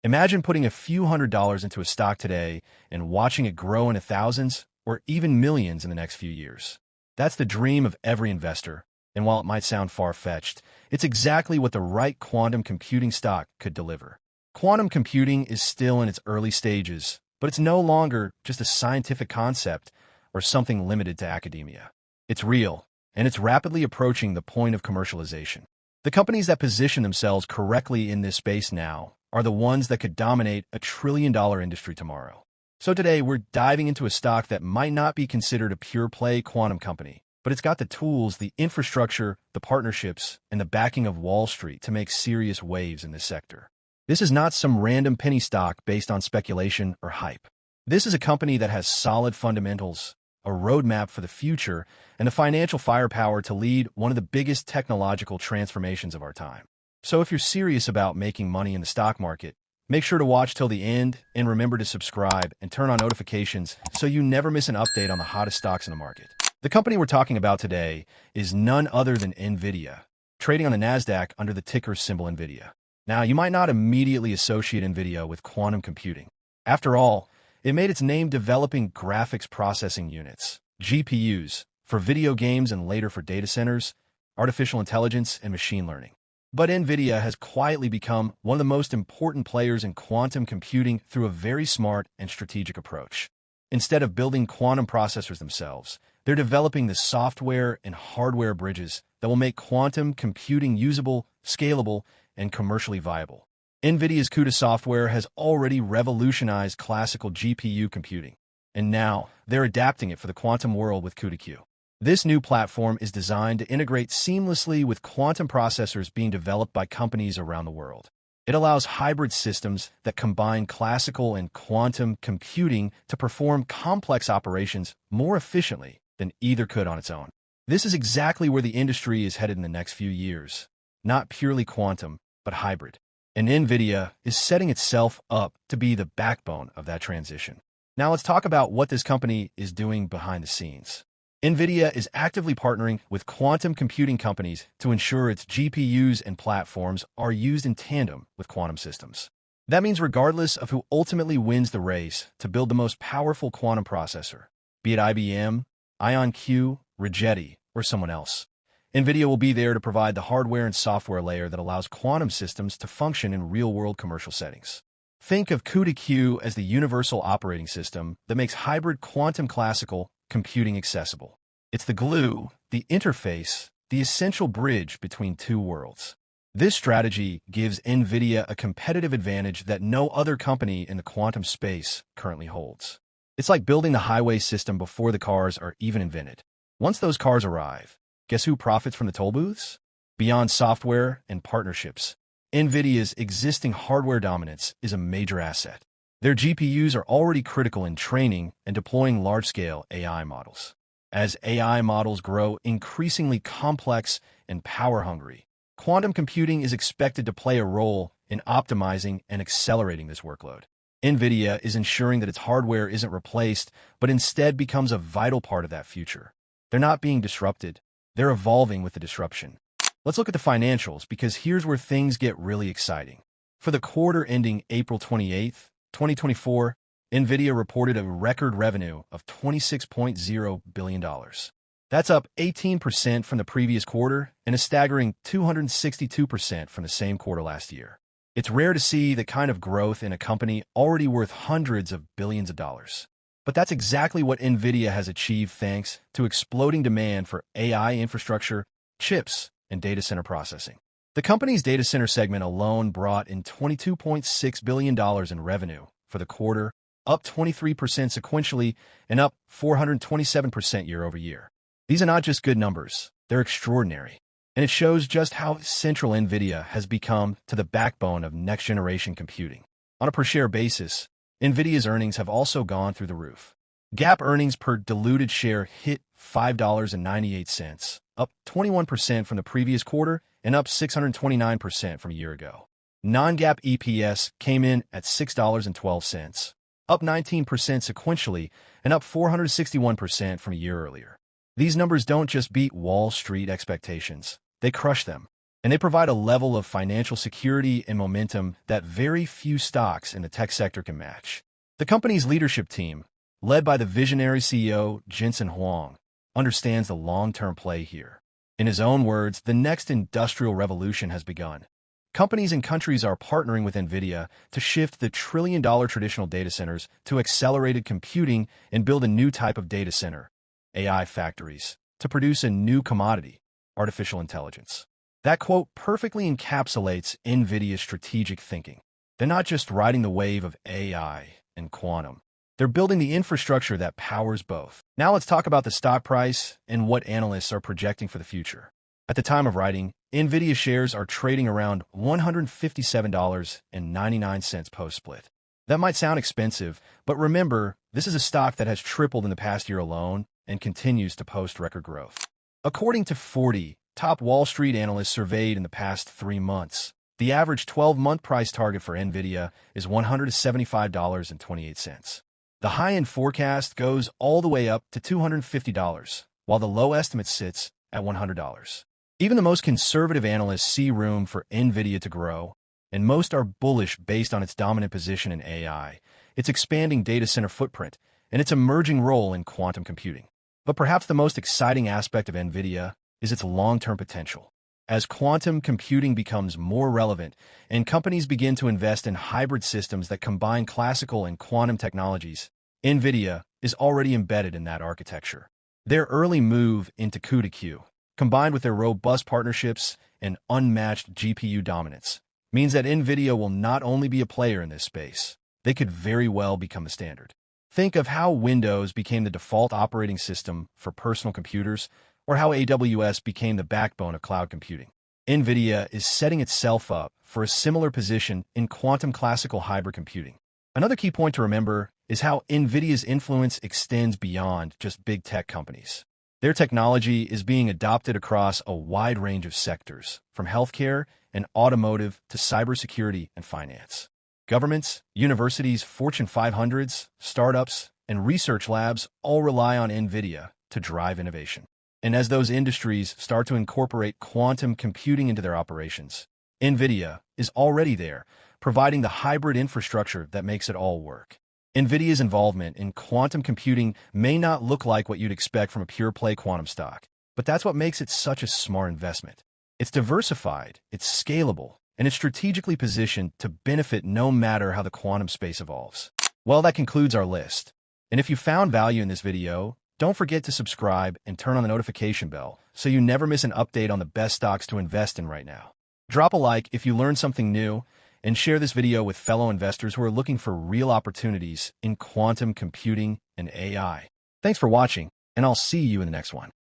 Imagine putting a few $100s into a stock today and watching it grow into thousands or even millions in the next few years. That's the dream of every investor, and while it might sound far-fetched, it's exactly what the right quantum computing stock could deliver. Quantum computing is still in its early stages, but it's no longer just a scientific concept or something limited to academia. It's real, and it's rapidly approaching the point of commercialization. The companies that position themselves correctly in this space now are the ones that could dominate a trillion-dollar industry tomorrow. So today, we're diving into a stock that might not be considered a pure-play quantum company, but it's got the tools, the infrastructure, the partnerships, and the backing of Wall Street to make serious waves in this sector. This is not some random penny stock based on speculation or hype. This is a company that has solid fundamentals, a roadmap for the future, and the financial firepower to lead one of the biggest technological transformations of our time. So if you're serious about making money in the stock market, make sure to watch till the end and remember to subscribe and turn on notifications so you never miss an update on the hottest stocks in the market. The company we're talking about today is none other than NVIDIA, trading on the NASDAQ under the ticker symbol NVIDIA. Now, you might not immediately associate NVIDIA with quantum computing. After all, it made its name developing graphics processing units, GPUs, for video games and later for data centers, artificial intelligence, and machine learning. But NVIDIA has quietly become one of the most important players in quantum computing through a very smart and strategic approach. Instead of building quantum processors themselves, they're developing the software and hardware bridges that will make quantum computing usable, scalable, and commercially viable. NVIDIA's CUDA software has already revolutionized classical GPU computing, and now they're adapting it for the quantum world with CUDA-Q. This new platform is designed to integrate seamlessly with quantum processors being developed by companies around the world. It allows hybrid systems that combine classical and quantum computing to perform complex operations more efficiently than either could on its own. This is exactly where the industry is headed in the next few years. Not purely quantum, but hybrid. And NVIDIA is setting itself up to be the backbone of that transition. Now let's talk about what this company is doing behind the scenes. NVIDIA is actively partnering with quantum computing companies to ensure its GPUs and platforms are used in tandem with quantum systems. That means regardless of who ultimately wins the race to build the most powerful quantum processor, be it IBM, IonQ, Rigetti, or someone else, NVIDIA will be there to provide the hardware and software layer that allows quantum systems to function in real-world commercial settings. Think of CUDA-Q as the universal operating system that makes hybrid quantum classical computing accessible. It's the glue, the interface, the essential bridge between two worlds. This strategy gives NVIDIA a competitive advantage that no other company in the quantum space currently holds. It's like building the highway system before the cars are even invented. Once those cars arrive, guess who profits from the toll booths? Beyond software and partnerships, NVIDIA's existing hardware dominance is a major asset. Their GPUs are already critical in training and deploying large-scale AI models. As AI models grow increasingly complex and power-hungry, quantum computing is expected to play a role in optimizing and accelerating this workload. NVIDIA is ensuring that its hardware isn't replaced, but instead becomes a vital part of that future. They're not being disrupted. They're evolving with the disruption. Let's look at the financials, because here's where things get really exciting. For the quarter ending April 28th, 2024, NVIDIA reported a record revenue of $26.0 billion. That's up 18% from the previous quarter and a staggering 262% from the same quarter last year. It's rare to see the kind of growth in a company already worth hundreds of billions of dollars. But that's exactly what NVIDIA has achieved thanks to exploding demand for AI infrastructure, chips, and data center processing. The company's data center segment alone brought in $22.6 billion in revenue for the quarter, up 23% sequentially and up 427% year over year. These are not just good numbers, they're extraordinary. And it shows just how central NVIDIA has become to the backbone of next-generation computing. On a per-share basis, NVIDIA's earnings have also gone through the roof. GAAP earnings per diluted share hit $5.98, up 21% from the previous quarter and up 629% from a year ago. Non-GAAP EPS came in at $6.12, up 19% sequentially and up 461% from a year earlier. These numbers don't just beat Wall Street expectations, they crush them. and they provide a level of financial security and momentum that very few stocks in the tech sector can match. The company's leadership team, led by the visionary CEO Jensen Huang, understands the long-term play here. In his own words, the next industrial revolution has begun. Companies and countries are partnering with NVIDIA to shift the trillion-dollar traditional data centers to accelerated computing and build a new type of data center, AI factories, to produce a new commodity, artificial intelligence. That quote perfectly encapsulates NVIDIA's strategic thinking. They're not just riding the wave of AI and quantum. They're building the infrastructure that powers both. Now let's talk about the stock price and what analysts are projecting for the future. At the time of writing, NVIDIA shares are trading around $157.99 post-split. That might sound expensive, but remember, this is a stock that has tripled in the past year alone and continues to post record growth. According to 40 top Wall Street analysts surveyed in the past 3 months, the average 12-month price target for NVIDIA is $175.28. The high-end forecast goes all the way up to $250, while the low estimate sits at $100. Even the most conservative analysts see room for NVIDIA to grow, and most are bullish based on its dominant position in AI, its expanding data center footprint, and its emerging role in quantum computing. But perhaps the most exciting aspect of NVIDIA is its long-term potential. As quantum computing becomes more relevant and companies begin to invest in hybrid systems that combine classical and quantum technologies, NVIDIA is already embedded in that architecture. Their early move into Q2Q, combined with their robust partnerships and unmatched GPU dominance, means that NVIDIA will not only be a player in this space, they could very well become the standard. Think of how Windows became the default operating system for personal computers, or how AWS became the backbone of cloud computing. NVIDIA is setting itself up for a similar position in quantum classical hybrid computing. Another key point to remember is how NVIDIA's influence extends beyond just big tech companies. Their technology is being adopted across a wide range of sectors, from healthcare and automotive to cybersecurity and finance. Governments, universities, Fortune 500s, startups, and research labs all rely on NVIDIA to drive innovation. And as those industries start to incorporate quantum computing into their operations, NVIDIA is already there, providing the hybrid infrastructure that makes it all work. NVIDIA's involvement in quantum computing may not look like what you'd expect from a pure-play quantum stock, but that's what makes it such a smart investment. It's diversified, it's scalable, and it's strategically positioned to benefit no matter how the quantum space evolves. Well, that concludes our list. And if you found value in this video, don't forget to subscribe and turn on the notification bell so you never miss an update on the best stocks to invest in right now. Drop a like if you learned something new, and share this video with fellow investors who are looking for real opportunities in quantum computing and AI. Thanks for watching, and I'll see you in the next one.